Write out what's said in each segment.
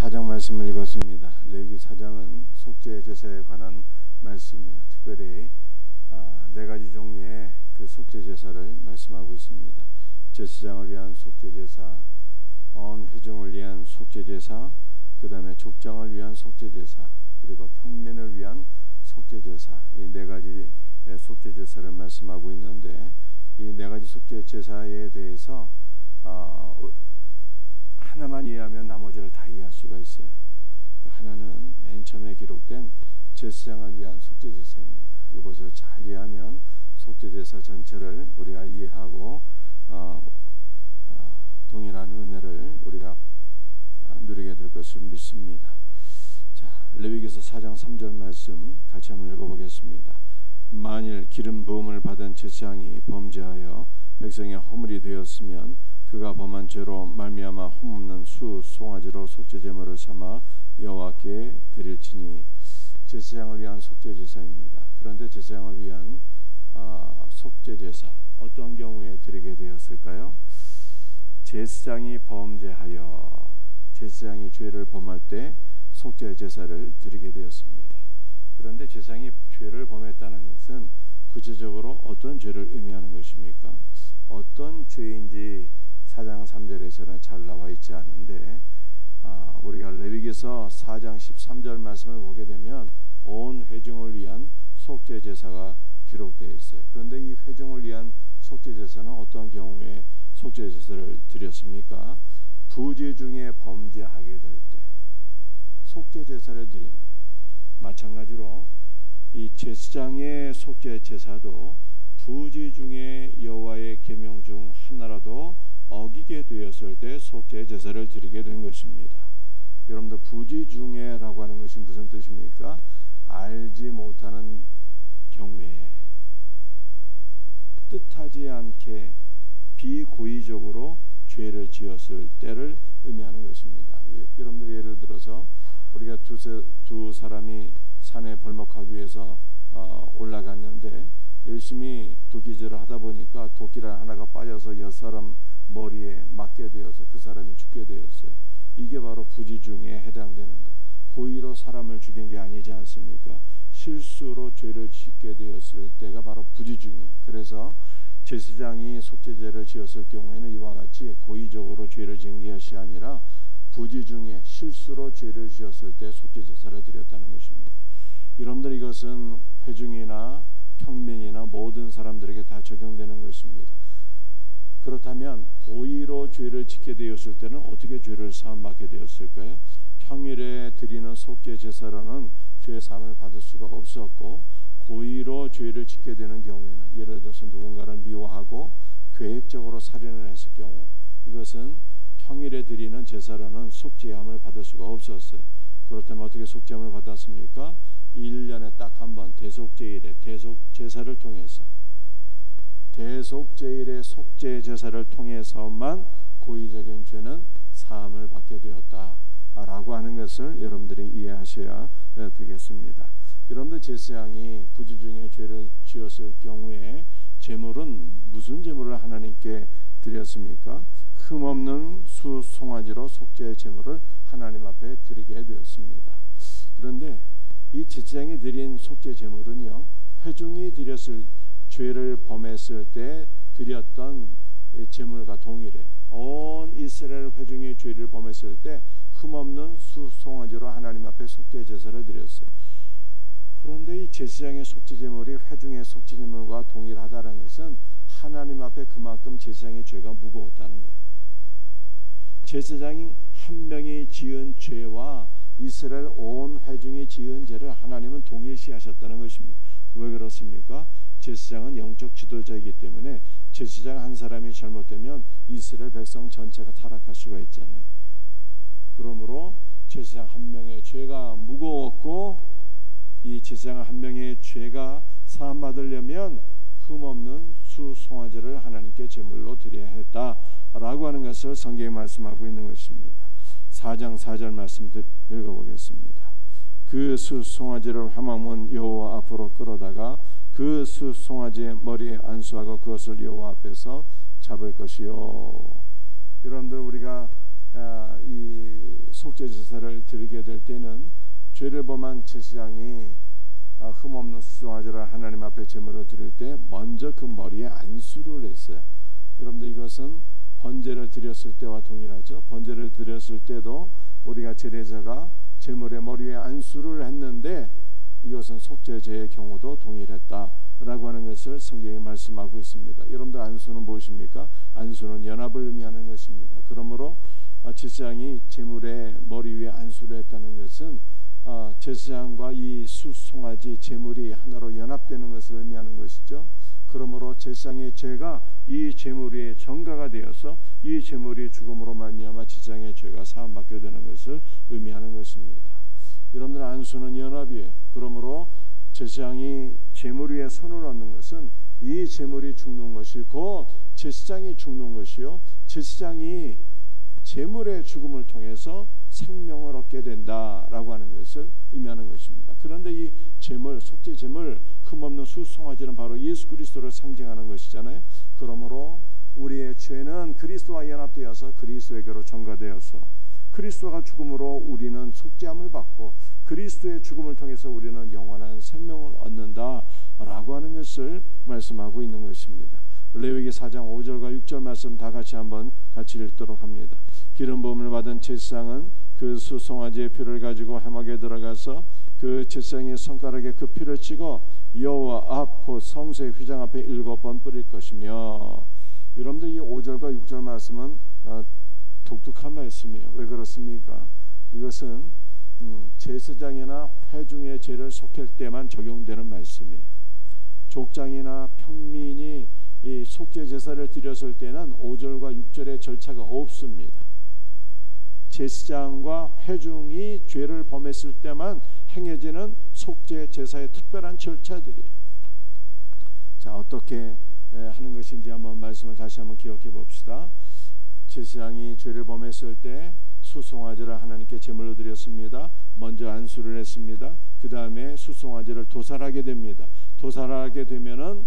4장 말씀을 읽었습니다. 레위기 4장은 속죄 제사에 관한 말씀이에요. 특별히 네 가지 종류의 그 속죄 제사를 말씀하고 있습니다. 제사장을 위한 속죄 제사, 온 회중을 위한 속죄 제사, 그 다음에 족장을 위한 속죄 제사, 그리고 평민을 위한 속죄 제사, 이 네 가지 속죄 제사를 말씀하고 있는데, 이 네 가지 속죄 제사에 대해서 하나만 이해하면 나머지를 다 이해할 수가 있어요. 하나는 맨 처음에 기록된 제사장을 위한 속죄 제사입니다. 이것을 잘 이해하면 속죄 제사 전체를 우리가 이해하고 동일한 은혜를 우리가 누리게 될 것을 믿습니다. 자, 레위기서 4장 3절 말씀 같이 한번 읽어보겠습니다. 만일 기름 부음을 받은 제사장이 범죄하여 백성의 허물이 되었으면 그가 범한 죄로 말미암아 흠없는 수 송아지로 속죄 제물을 삼아 여호와께 드릴지니, 제사장을 위한 속죄 제사입니다. 그런데 제사장을 위한 속죄 제사 어떤 경우에 드리게 되었을까요? 제사장이 범죄하여, 제사장이 죄를 범할 때 속죄 제사를 드리게 되었습니다. 그런데 제사장이 죄를 범했다는 것은 구체적으로 어떤 죄를 의미하는 것입니까? 어떤 죄인지 4장 3절에서는 잘 나와 있지 않은데, 우리가 레위기서 4장 13절 말씀을 보게 되면 온 회중을 위한 속죄 제사가 기록되어 있어요. 그런데 이 회중을 위한 속죄 제사는 어떠한 경우에 속죄 제사를 드렸습니까? 부재 중에 범죄하게 될 때 속죄 제사를 드린 거예요. 마찬가지로 이 제사장의 속죄 제사도 부재 중에 여호와의 계명 중 하나라도 어기게 되었을 때 속죄 제사를 드리게 된 것입니다. 여러분들, 부재 중에라고 하는 것이 무슨 뜻입니까? 알지 못하는 경우에 뜻하지 않게 비고의적으로 죄를 지었을 때를 의미하는 것입니다. 여러분들, 예를 들어서 우리가 두 사람이 산에 벌목하기 위해서 올라갔는데 열심히 도끼질을 하다 보니까 도끼를 하나가 빠져서 옆 사람 머리에 맞게 되어서 그 사람이 죽게 되었어요. 이게 바로 부재 중에 해당되는 거예요. 고의로 사람을 죽인 게 아니지 않습니까? 실수로 죄를 짓게 되었을 때가 바로 부재 중이에요. 그래서 제사장이 속죄제를 지었을 경우에는 이와 같이 고의적으로 죄를 지은 것이 아니라 부재 중에 실수로 죄를 지었을 때 속죄 제사를 드렸다는 것입니다. 여러분들, 이것은 회중이나 평민이나 모든 사람들에게 다 적용되는 것입니다. 그렇다면 고의로 죄를 짓게 되었을 때는 어떻게 죄를 사함받게 되었을까요? 평일에 드리는 속죄 제사로는 죄 사함을 받을 수가 없었고, 고의로 죄를 짓게 되는 경우에는, 예를 들어서 누군가를 미워하고 계획적으로 살인을 했을 경우, 이것은 평일에 드리는 제사로는 속죄함을 받을 수가 없었어요. 그렇다면 어떻게 속죄함을 받았습니까? 1년에 딱 한 번 대속제일에 대속제사를 통해서, 대속제일의 속죄 제사를 통해서만 고의적인 죄는 사함을 받게 되었다라고 하는 것을 여러분들이 이해하셔야 되겠습니다. 여러분들, 제사장이 부재 중에 죄를 지었을 경우에 제물은 무슨 제물을 하나님께 드렸습니까? 흠없는 수 송아지로 속죄 제물을 하나님 앞에 드리게 되었습니다. 그런데 이 제사장이 드린 속죄 제물은요, 회중이 드렸을 죄를 범했을 때 드렸던 제물과 동일해요. 온 이스라엘 회중이 죄를 범했을 때 흠없는 수 송아지로 하나님 앞에 속죄 제사를 드렸어요. 그런데 이 제사장의 속죄 제물이 회중의 속죄 제물과 동일하다는 것은 하나님 앞에 그만큼 제사장의 죄가 무거웠다는 거예요. 제사장이 한 명이 지은 죄와 이스라엘 온 회중이 지은 죄를 하나님은 동일시하셨다는 것입니다. 왜 그렇습니까? 제사장은 영적 지도자이기 때문에 제사장 한 사람이 잘못되면 이스라엘 백성 전체가 타락할 수가 있잖아요. 그러므로 제사장 한 명의 죄가 무거웠고, 이 제사장 한 명의 죄가 사함받으려면 흠없는 수 송아지를 하나님께 제물로 드려야 했다라고 하는 것을 성경에 말씀하고 있는 것입니다. 4장 4절 말씀 읽어보겠습니다. 그 수 송아지를 회막문 여호와 앞으로 끌어다가 그 수 송아지의 머리에 안수하고 그것을 여호와 앞에서 잡을 것이요. 여러분들, 우리가 이 속죄 속죄 제사를 드리게 될 때는 죄를 범한 제사장이 흠없는 수송아지를 하나님 앞에 제물로 드릴 때 먼저 그 머리에 안수를 했어요. 여러분들 이것은 번제를 드렸을 때와 동일하죠. 번제를 드렸을 때도 우리가 제례자가 제물의 머리 위에 안수를 했는데 이것은 속죄제의 경우도 동일했다라고 하는 것을 성경이 말씀하고 있습니다. 여러분들 안수는 무엇입니까? 안수는 연합을 의미하는 것입니다. 그러므로 제사장이 제물의 머리 위에 안수를 했다는 것은 제사장과 이 수송아지 제물이 하나로 연합되는 것을 의미하는 것이죠. 그러므로 제사장의 죄가 이 제물의 전가가 되어서 이 제물이 죽음으로 말미암아 제사장의 죄가 사함받게 되는 것을 의미하는 것입니다. 여러분들 안수는 연합이에요. 그러므로 제사장이 제물 위에 손을 얹는 것은 이 제물이 죽는 것이 곧 제사장이 죽는 것이요, 제사장이 제물의 죽음을 통해서 생명을 얻게 된다라고 하는 것을 의미하는 것입니다. 그런데 이 제물, 속죄 제물, 흠없는 수송아지는 바로 예수 그리스도를 상징하는 것이잖아요. 그러므로 우리의 죄는 그리스도와 연합되어서 그리스도에게로 전가되어서 그리스도가 죽음으로 우리는 속죄함을 받고 그리스도의 죽음을 통해서 우리는 영원한 생명을 얻는다라고 하는 것을 말씀하고 있는 것입니다. 레위기 4장 5절과 6절 말씀 다 같이 한번 같이 읽도록 합니다. 기름 부음을 받은 제사장은 그 수송아지의 피를 가지고 회막에 들어가서 그 제사장의 손가락에 그 피를 치고 여호와 앞 곧 성소의 휘장 앞에 7번 뿌릴 것이며. 여러분들 이 5절과 6절 말씀은 독특한 말씀이에요. 왜 그렇습니까? 이것은 제사장이나 회중의 죄를 속할 때만 적용되는 말씀이에요. 족장이나 평민이 이 속죄 제사를 드렸을 때는 5절과 6절의 절차가 없습니다. 제사장과 회중이 죄를 범했을 때만 행해지는 속죄 제사의 특별한 절차들이에요. 자, 어떻게 하는 것인지 한번 말씀을 다시 한번 기억해 봅시다. 제사장이 죄를 범했을 때 수송아지를 하나님께 제물로 드렸습니다. 먼저 안수를 했습니다. 그 다음에 수송아지를 도살하게 됩니다. 도살하게 되면은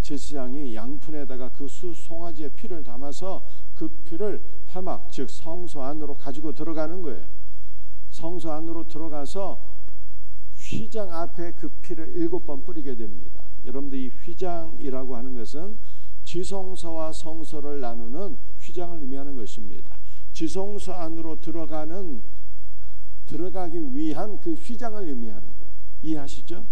제사장이 양푼에다가 그 수송아지의 피를 담아서 그 피를 회막, 즉 성소 안으로 가지고 들어가는 거예요. 성소 안으로 들어가서 휘장 앞에 그 피를 7번 뿌리게 됩니다. 여러분들 이 휘장이라고 하는 것은 지성소와 성소를 나누는 휘장을 의미하는 것입니다. 지성소 안으로 들어가기 위한 그 휘장을 의미하는 거예요. 이해하시죠?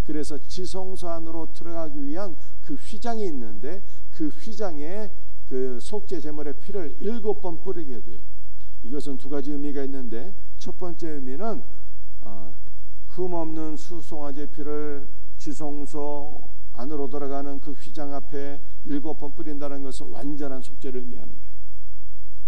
그래서 지성소 안으로 들어가기 위한 그 휘장이 있는데 그 휘장에 그 속죄 제물의 피를 7번 뿌리게 돼요. 이것은 두 가지 의미가 있는데 첫 번째 의미는 흠없는 수송아지의 피를 지성소 안으로 들어가는 그 휘장 앞에 7번 뿌린다는 것은 완전한 속죄를 의미하는 거예요.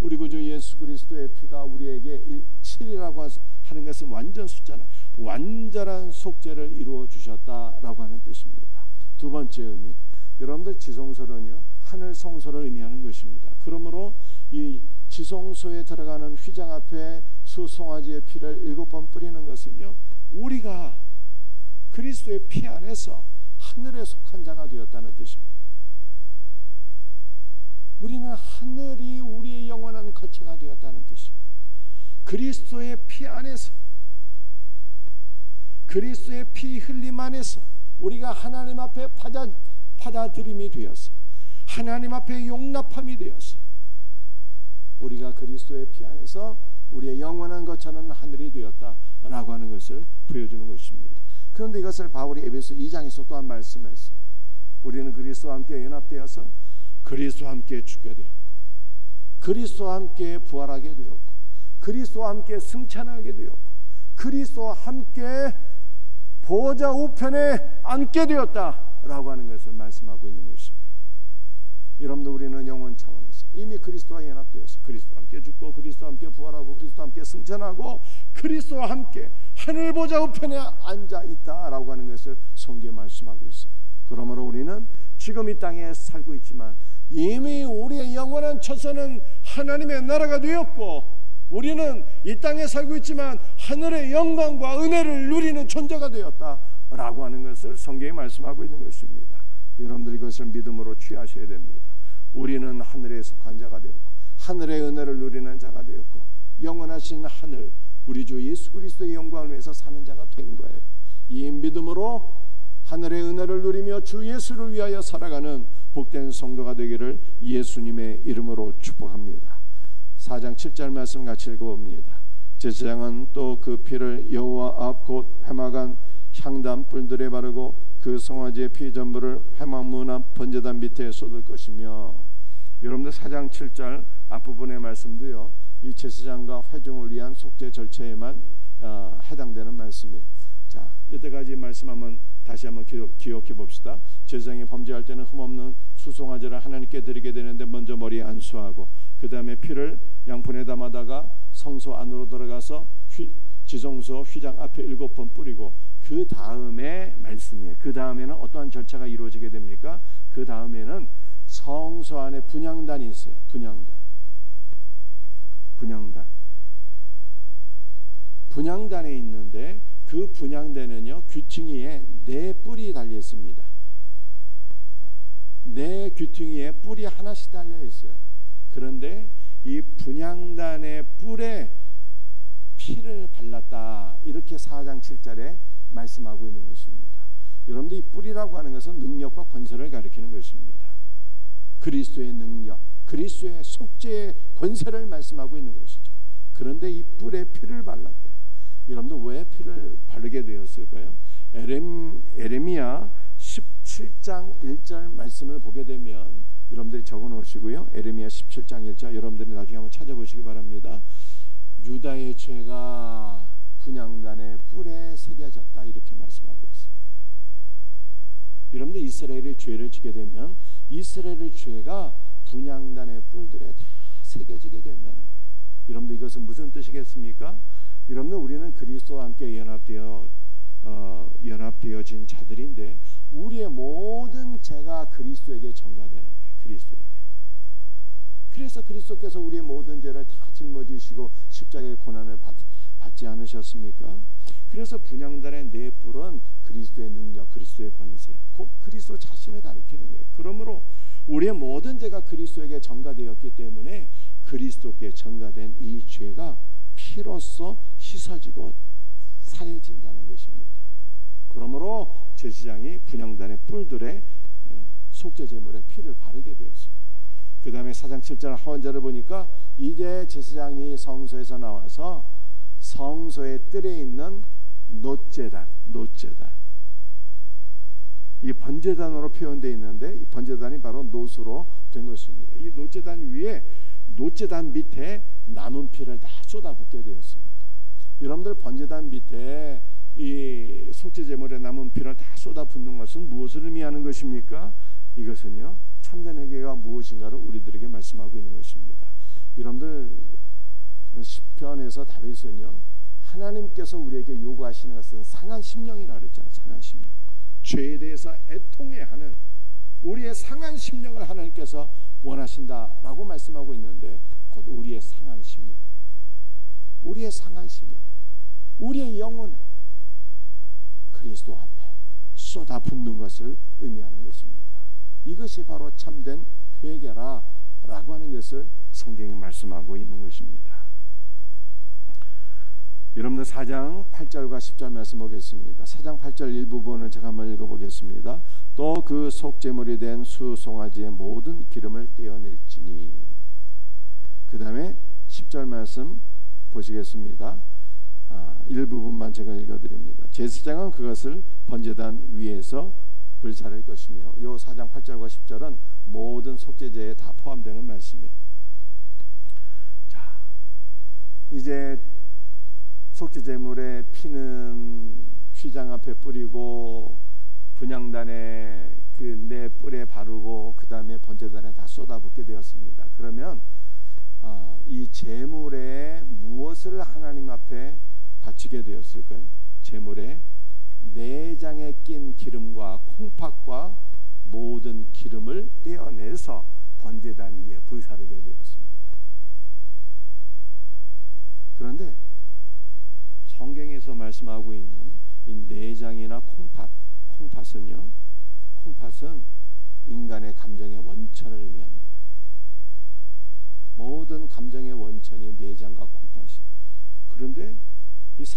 우리 구주 예수 그리스도의 피가 우리에게 7이라고 하는 것은 완전 숫자잖아요. 완전한 속죄를 이루어 주셨다라고 하는 뜻입니다. 두 번째 의미, 여러분들 지성소는요 하늘 성소를 의미하는 것입니다. 그러므로 이 지성소에 들어가는 휘장 앞에 수송아지의 피를 7번 뿌리는 것은요, 우리가 그리스도의 피 안에서 하늘에 속한 자가 되었다는 뜻입니다. 우리는 하늘이 우리의 영원한 거처가 되었다는 뜻입니다. 그리스도의 피 안에서, 그리스도의 피 흘림 안에서 우리가 하나님 앞에 받아들임이 되어서 하나님 앞에 용납함이 되어서 우리가 그리스도의 피 안에서 우리의 영원한 거처는 하늘이 되었다라고 하는 것을 보여주는 것입니다. 그런데 이것을 바울이 에베소 2장에서 또한 말씀했어요. 우리는 그리스도와 함께 연합되어서 그리스도와 함께 죽게 되었고 그리스도와 함께 부활하게 되었고 그리스도와 함께 승천하게 되었고 그리스도와 함께 보좌 우편에 앉게 되었다라고 하는 것을 말씀하고 있는 것입니다. 여러분들 우리는 영원 차원에서 이미 그리스도와 연합되어서 그리스도와 함께 죽고 그리스도와 함께 부활하고 그리스도와 함께 승천하고 그리스도와 함께 하늘 보좌 우편에 앉아 있다라고 하는 것을 성경에 말씀하고 있어요. 그러므로 우리는 지금 이 땅에 살고 있지만 이미 우리의 영원한 처소는 하나님의 나라가 되었고 우리는 이 땅에 살고 있지만 하늘의 영광과 은혜를 누리는 존재가 되었다라고 하는 것을 성경에 말씀하고 있는 것입니다. 여러분들 이것을 믿음으로 취하셔야 됩니다. 우리는 하늘에 속한 자가 되었고 하늘의 은혜를 누리는 자가 되었고 영원하신 창조하신 하늘, 우리 주 예수 그리스도의 영광을 위해서 사는 자가 된 거예요. 이 믿음으로 하늘의 은혜를 누리며 주 예수를 위하여 살아가는 복된 성도가 되기를 예수님의 이름으로 축복합니다. 4장 7절 말씀 같이 읽어봅니다. 제사장은 또 그 피를 여호와 앞 곧 회막안 향단 뿔들에 바르고 그 송아지의 피 전부를 회막문 앞 번제단 밑에 쏟을 것이며. 여러분들 4장 7절 앞부분의 말씀도요, 이 제사장과 회중을 위한 속죄 절차에만 해당되는 말씀이에요. 자, 이때까지 말씀 다시 한번 기억해 봅시다. 제사장이 범죄할 때는 흠없는 수송아지를 하나님께 드리게 되는데 먼저 머리에 안수하고 그 다음에 피를 양푼에 담아다가 성소 안으로 들어가서 지성소 휘장 앞에 7번 뿌리고 그 다음에 말씀이에요. 그 다음에는 어떠한 절차가 이루어지게 됩니까? 그 다음에는 성소 안에 분향단이 있어요. 분향단에 있는데 그 분향단에는요, 귀퉁이에 4뿔이 달려 있습니다. 4 귀퉁이에 뿔이 하나씩 달려 있어요. 그런데 이 분향단의 뿔에 피를 발랐다, 이렇게 4장 7절에 말씀하고 있는 것입니다. 여러분들, 이 뿔이라고 하는 것은 능력과 권세를 가리키는 것입니다. 그리스도의 능력, 그리스도의 속죄의 권세를 말씀하고 있는 것이죠. 그런데 이 뿔에 피를 발랐대요. 여러분들, 왜 피를 바르게 되었을까요? 에레미야 17장 1절 말씀을 보게 되면 여러분들이 적어 놓으시고요, 에레미야 17장 1절 여러분들이 나중에 한번 찾아보시기 바랍니다. 유다의 죄가 분향단의 뿔에 새겨졌다, 이렇게 말씀하고 있어요. 여러분들, 이스라엘의 죄를 지게 되면 이스라엘의 죄가 분향단의 뿔들에 다 새겨지게 된다는 거예요. 여러분들, 이것은 무슨 뜻이겠습니까? 여러분들, 우리는 그리스도와 함께 연합되어진 자들인데 우리의 모든 죄가 그리스도에게 전가되는 거예요. 그리스도에게. 그래서 그리스도께서 우리의 모든 죄를 다 짊어지시고 십자가의 고난을 받지 않으셨습니까? 그래서 분향단의 4뿔은 그리스도의 능력, 그리스도의 권세, 곧 그리스도 자신을 가리키는 거예요. 그러므로 우리의 모든 죄가 그리스도에게 전가되었기 때문에 그리스도께 전가된 이 죄가 피로써 씻어지고 사해진다는 것입니다. 그러므로 제사장이 분향단의 뿔들에 속죄 제물에 피를 바르게 되었습니다. 그 다음에 4장 7절 하원절을 보니까 이제 제사장이 성소에서 나와서 성소의 뜰에 있는 놋제단, 이 번제단으로 표현되어 있는데 이 번제단이 바로 놋으로 된 것입니다. 이 놋제단 밑에 남은 피를 다 쏟아붓게 되었습니다. 여러분들, 번제단 밑에 이 속죄제물에 남은 피를 다 쏟아붓는 것은 무엇을 의미하는 것입니까? 이것은요, 참된 회개가 무엇인가를 우리들에게 말씀하고 있는 것입니다. 여러분들, 시편에서 다윗은요, 하나님께서 우리에게 요구하시는 것은 상한 심령이라 그랬잖아요. 상한 심령. 죄에 대해서 애통해하는 우리의 상한 심령을 하나님께서 원하신다라고 말씀하고 있는데, 곧 우리의 상한 심령, 우리의 영혼을 그리스도 앞에 쏟아붓는 것을 의미하는 것입니다. 이것이 바로 참된 회개라라고 하는 것을 성경이 말씀하고 있는 것입니다. 여러분들, 4장 8절과 10절 말씀 보겠습니다. 4장 8절 일부분을 제가 한번 읽어보겠습니다. 또 그 속죄물이 된 수송아지의 모든 기름을 떼어낼지니. 그 다음에 10절 말씀 보시겠습니다. 일부분만 제가 읽어드립니다. 제사장은 그것을 번제단 위에서 불사를 것이며, 요 4장 8절과 10절은 모든 속죄제에 다 포함되는 말씀이에요. 자, 이제 속죄제물의 피는 휘장 앞에 뿌리고 분향단에 그 4뿔에 바르고 그 다음에 번제단에 다 쏟아붓게 되었습니다. 그러면 이 제물에 무엇을 하나님 앞에 바치게 되었을까요? 제물에 내장에 낀 기름과 콩팥과 모든 기름을 떼어내서 번제단 위에 불사르게 되었습니다. 그런데 성경에서 말씀하고 있는 이 내장이나 콩팥은 인간의 감정의 원천을 의미하는 거예요. 모든 감정의 원천이 내장과 콩팥이에요.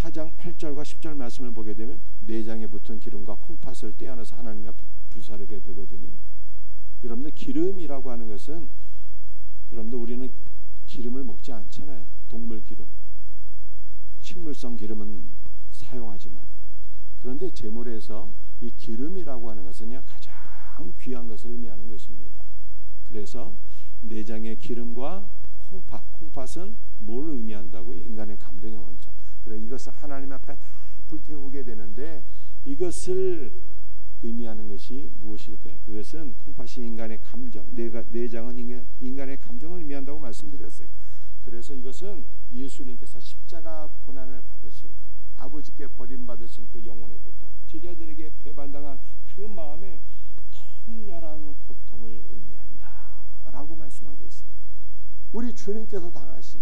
4장 8절과 10절 말씀을 보게 되면 내장에 붙은 기름과 콩팥을 떼어내서 하나님 앞에 불사르게 되거든요. 여러분들 기름이라고 하는 것은 여러분들 우리는 기름을 먹지 않잖아요. 동물 기름, 식물성 기름은 사용하지만 그런데 제물에서 이 기름이라고 하는 것은 가장 귀한 것을 의미하는 것입니다. 그래서 내장의 기름과 콩팥은 뭘 의미한다고요? 인간의 감정의 원천. 그래 이것을 하나님 앞에 다 불태우게 되는데 이것을 의미하는 것이 무엇일까요? 그것은 콩팥이 인간의 감정, 내장은 인간의 감정을 의미한다고 말씀드렸어요. 그래서 이것은 예수님께서 십자가 고난을 받으실 때 아버지께 버림받으신 그 영혼의 고통, 제자들에게 배반당한 그 마음에 통렬한 고통을 의미한다라고 말씀하고 있습니다. 우리 주님께서 당하신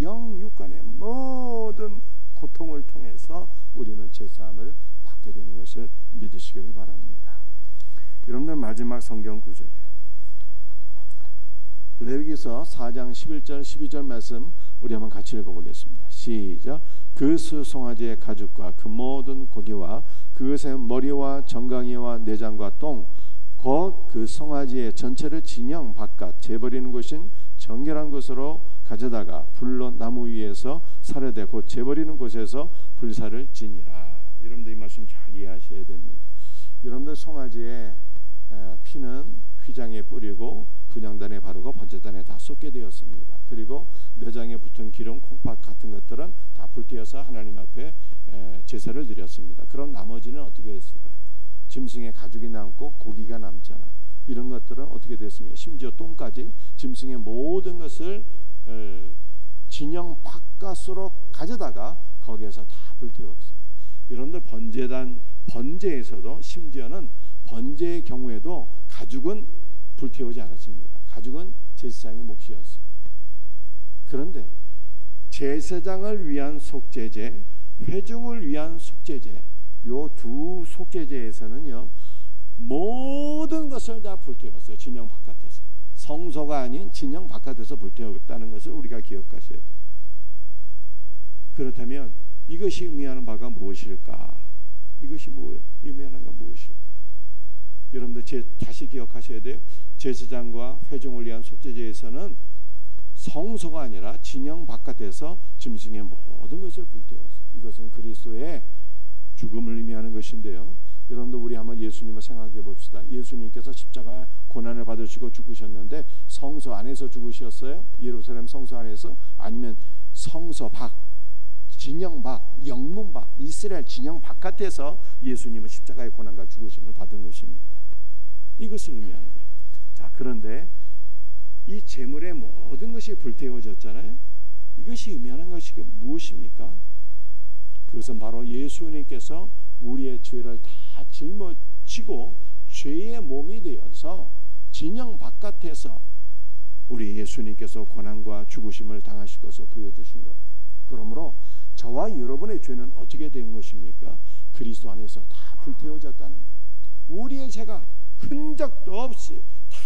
영육간의 모든 고통을 통해서 우리는 제사함을 받게 되는 것을 믿으시기를 바랍니다. 여러분들 마지막 성경 구절이에요. 레위기서 4장 11절 12절 말씀 우리 한번 같이 읽어보겠습니다. 시작. 그 수송아지의 가죽과 그 모든 고기와 그것의 머리와 정강이와 내장과 똥 곧 그 송아지의 전체를 진영 바깥 재버리는 곳인 정결한 곳으로 가져다가 불로 나무 위에서 사르되 곧 재버리는 곳에서 불사를 지니라. 여러분들 이 말씀 잘 이해하셔야 됩니다. 여러분들 송아지의 피는 휘장에 뿌리고 분향단에 바르고 번제단에 다 쏟게 되었습니다. 그리고 내장에 붙은 기름, 콩팥 같은 것들은 다 불태워서 하나님 앞에 제사를 드렸습니다. 그럼 나머지는 어떻게 했을까요? 짐승의 가죽이 남고 고기가 남잖아요. 이런 것들은 어떻게 됐습니까? 심지어 똥까지 짐승의 모든 것을 진영 바깥으로 가져다가 거기에서 다 불태웠어요. 여러분들 번제에서도 심지어는 번제의 경우에도 가죽은 불태우지 않았습니다. 가죽은 제사장의 몫이었어요. 그런데 제사장을 위한 속죄제, 회중을 위한 속죄제, 요 두 속죄제에서는요 모든 것을 다 불태웠어요. 진영 바깥에서. 성소가 아닌 진영 바깥에서 불태웠다는 것을 우리가 기억하셔야 돼요. 그렇다면 이것이 의미하는 바가 무엇일까? 이것이 의미하는 바가 무엇일까? 여러분들 다시 기억하셔야 돼요. 제사장과 회중을 위한 속죄제에서는 성소가 아니라 진영 바깥에서 짐승의 모든 것을 불태웠어요. 이것은 그리스도의 죽음을 의미하는 것인데요. 여러분들 우리 한번 예수님을 생각해 봅시다. 예수님께서 십자가 고난을 받으시고 죽으셨는데 성소 안에서 죽으셨어요? 예루살렘 성소 안에서? 아니면 성소 밖, 진영 밖, 영문 밖, 이스라엘 진영 바깥에서 예수님은 십자가의 고난과 죽으심을 받은 것입니다. 이것을 의미하는 거예요. 자, 그런데 이 제물의 모든 것이 불태워졌잖아요. 이것이 의미하는 것이 무엇입니까? 그것은 바로 예수님께서 우리의 죄를 다 짊어지고 죄의 몸이 되어서 진영 바깥에서 우리 예수님께서 고난과 죽으심을 당하실 것을 보여주신 거예요. 그러므로 저와 여러분의 죄는 어떻게 된 것입니까? 그리스도 안에서 다 불태워졌다는 거예요. 우리의 죄가 흔적도 없이 다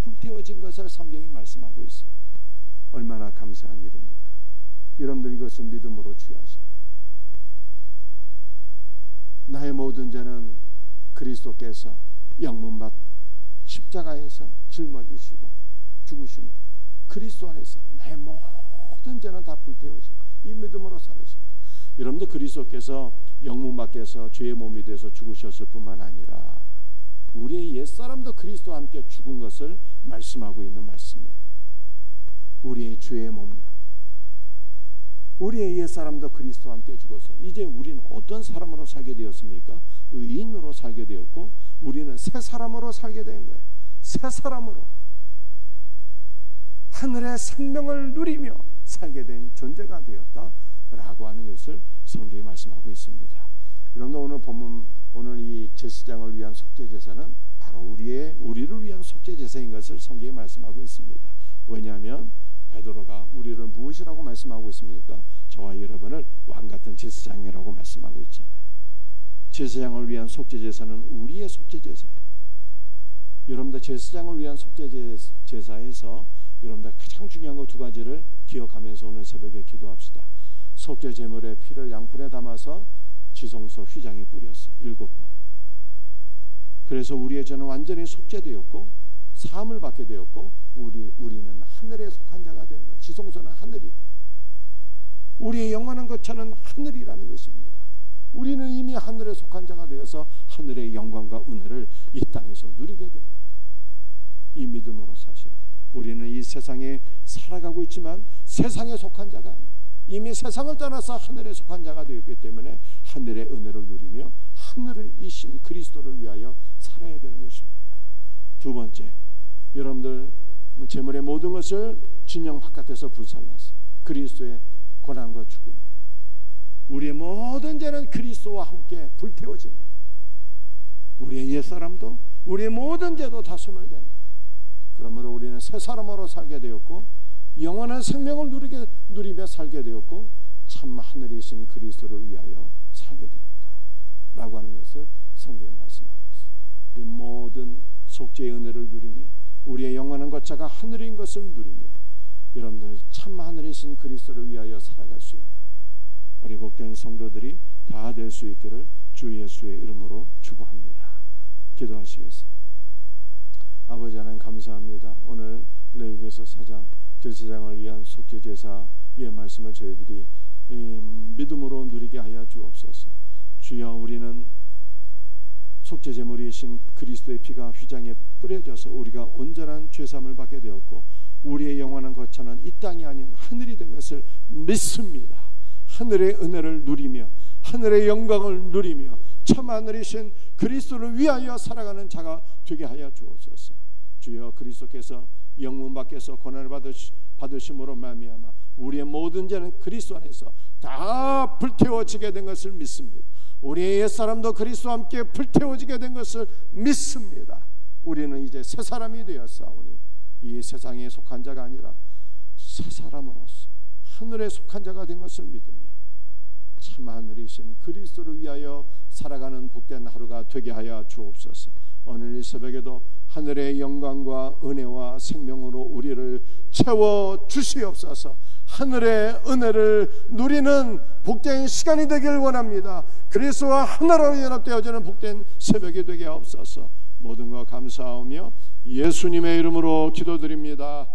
불태워진 것을 성경이 말씀하고 있어요. 얼마나 감사한 일입니까? 여러분들 이것을 믿음으로 취하세요. 나의 모든 죄는 그리스도께서 영문받 십자가에서 짊어지시고 죽으심으로 그리스도 안에서 나의 모든 죄는 다 불태워지고 이 믿음으로 살으셔야 돼요. 여러분들 그리스도께서 영문밖에서 죄의 몸이 돼서 죽으셨을 뿐만 아니라 우리의 옛사람도 그리스도와 함께 죽은 것을 말씀하고 있는 말씀이에요. 우리의 죄의 몸, 우리의 옛사람도 그리스도와 함께 죽어서 이제 우리는 어떤 사람으로 살게 되었습니까? 의인으로 살게 되었고 우리는 새 사람으로 살게 된 거예요. 새 사람으로 하늘의 생명을 누리며 살게 된 존재가 되었다라고 하는 것을 성경이 말씀하고 있습니다. 여러분들 오늘 본문, 오늘 이 제사장을 위한 속죄제사는 바로 우리를 위한 속죄제사인 것을 성경이 말씀하고 있습니다. 왜냐하면 베드로가 우리를 무엇이라고 말씀하고 있습니까? 저와 여러분을 왕같은 제사장이라고 말씀하고 있잖아요. 제사장을 위한 속죄제사는 우리의 속죄제사예요. 여러분들 제사장을 위한 속죄제사에서 여러분들 가장 중요한 거 두 가지를 기억하면서 오늘 새벽에 기도합시다. 속죄 제물의 피를 양푼에 담아서 지성소 휘장에 뿌렸어요. 7번. 그래서 우리의 죄는 완전히 속죄되었고 사함을 받게 되었고 우리는 하늘에 속한 자가 되는 거예요. 지성소는 하늘이에요. 우리의 영원한 거처는 하늘이라는 것입니다. 우리는 이미 하늘에 속한 자가 되어서 하늘의 영광과 은혜를 이 땅에서 누리게 되는 거예요. 이 믿음으로 사셔야 돼요. 우리는 이 세상에 살아가고 있지만 세상에 속한 자가 아니에요. 이미 세상을 떠나서 하늘에 속한 자가 되었기 때문에 하늘의 은혜를 누리며 하늘을 이신 그리스도를 위하여 살아야 되는 것입니다. 두 번째, 여러분들 재물의 모든 것을 진영 바깥에서 불살랐어요. 그리스도의 고난과 죽음, 우리의 모든 죄는 그리스도와 함께 불태워진 거예요. 우리의 옛사람도 우리의 모든 죄도 다 소멸된 거예요. 그러므로 우리는 새 사람으로 살게 되었고 영원한 생명을 누리며 살게 되었고 참 하늘이신 그리스도를 위하여 살게 되었다 라고 하는 것을 성경에 말씀하고 있어요. 이 모든 속죄의 은혜를 누리며 우리의 영원한 거처가 하늘인 것을 누리며 여러분들 참 하늘이신 그리스도를 위하여 살아갈 수 있는 우리 복된 성도들이 다 될 수 있기를 주 예수의 이름으로 축복합니다. 기도하시겠습니다. 아버지 하나님 감사합니다. 오늘 레위기서 4장 제사장을 위한 속죄 제사의 말씀을 저희들이 믿음으로 누리게 하여 주옵소서. 주여, 우리는 속죄 제물이신 그리스도의 피가 휘장에 뿌려져서 우리가 온전한 죄사함을 받게 되었고 우리의 영원한 거처는 이 땅이 아닌 하늘이 된 것을 믿습니다. 하늘의 은혜를 누리며 하늘의 영광을 누리며 참 하늘이신 그리스도를 위하여 살아가는 자가 되게 하여 주옵소서. 주여, 그리스도께서 영문 밖에서 고난을 받으심으로 말미암아 우리의 모든 죄는 그리스도 안에서 다 불태워지게 된 것을 믿습니다. 우리의 옛사람도 그리스도와 함께 불태워지게 된 것을 믿습니다. 우리는 이제 새 사람이 되었사오니 이 세상에 속한 자가 아니라 새 사람으로서 하늘에 속한 자가 된 것을 믿으며 참 하늘이신 그리스도를 위하여 살아가는 복된 하루가 되게 하여 주옵소서. 오늘 이 새벽에도 하늘의 영광과 은혜와 생명으로 우리를 채워 주시옵소서. 하늘의 은혜를 누리는 복된 시간이 되길 원합니다. 그리스도와 하나로 연합되어지는 복된 새벽이 되게 하옵소서. 모든 것 감사하며 예수님의 이름으로 기도드립니다.